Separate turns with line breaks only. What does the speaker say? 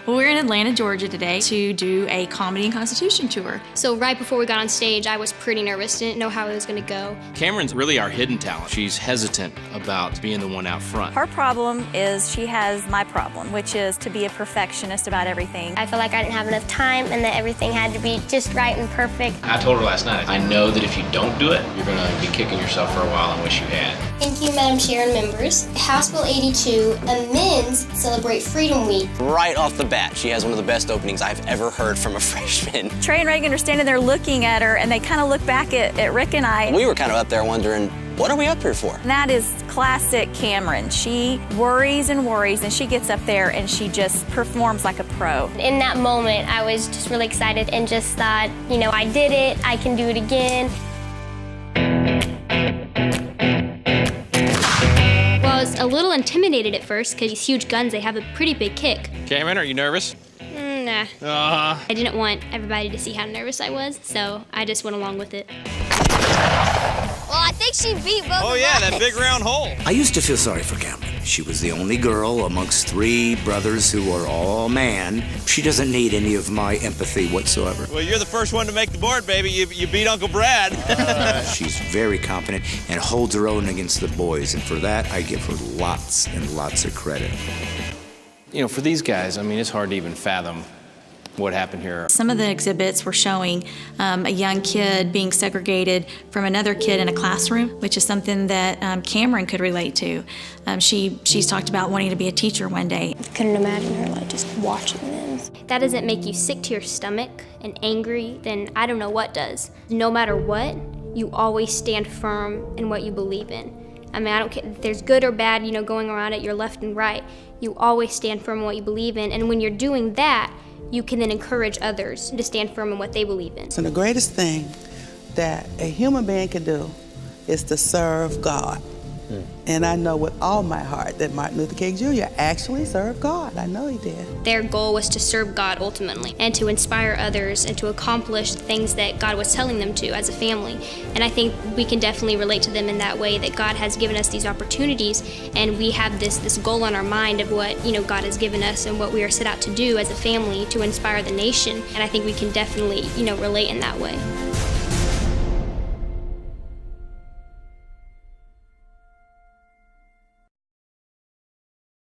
Well, we're in Atlanta, Georgia today to do a Comedy and Constitution tour.
So right before we got on stage, I was pretty nervous, didn't know how it was going to go.
Kamryn's really our hidden talent. She's hesitant about being the one out front.
Her problem is she has my problem, which is to be a perfectionist about everything.
I felt like I didn't have enough time and that everything had to be just right and perfect.
I told her last night, I know that if you don't do it, you're gonna be kicking yourself for a while and wish you had.
Thank you, Madam Chair and members. House Bill 82 amends Celebrate Freedom Week.
Right off the bat, she has one of the best openings I've ever heard from a freshman.
Trey and Reagan are standing there looking at her, and they kind of look back at Rick and I.
We were kind of up there wondering, what are we up here for?
And that is classic Kamryn. She worries and worries, and she gets up there and she just performs like a pro.
In that moment, I was just really excited and just thought, you know, I did it, I can do it again.
Well, I was a little intimidated at first because these huge guns, they have a pretty big kick.
Kamryn, are you nervous?
Nah. I didn't want everybody to see how nervous I was, so I just went along with it.
Well, I think she beat both
Oh yeah, that big round hole.
I used to feel sorry for Kamryn. She was the only girl amongst 3 brothers who are all man. She doesn't need any of my empathy whatsoever.
Well, you're the first one to make the board, baby. You beat Uncle Brad.
She's very confident and holds her own against the boys, and for that, I give her lots and lots of credit.
You know, for these guys, I mean, it's hard to even fathom what happened here.
Some of the exhibits were showing a young kid being segregated from another kid in a classroom, which is something that Kamryn could relate to. She's talked about wanting to be a teacher one day.
I couldn't imagine her like just watching them.
If that doesn't make you sick to your stomach and angry, then I don't know what does. No matter what, you always stand firm in what you believe in. I mean, I don't care if there's good or bad, you know, going around at your left and right. You always stand firm in what you believe in, and when you're doing that, you can then encourage others to stand firm in what they believe in.
So the greatest thing that a human being can do is to serve God. And I know with all my heart that Martin Luther King Jr. actually served God. I know he did.
Their goal was to serve God ultimately and to inspire others and to accomplish things that God was telling them to as a family. And I think we can definitely relate to them in that way, that God has given us these opportunities and we have this goal on our mind of what, you know, God has given us and what we are set out to do as a family to inspire the nation. And I think we can definitely, you know, relate in that way.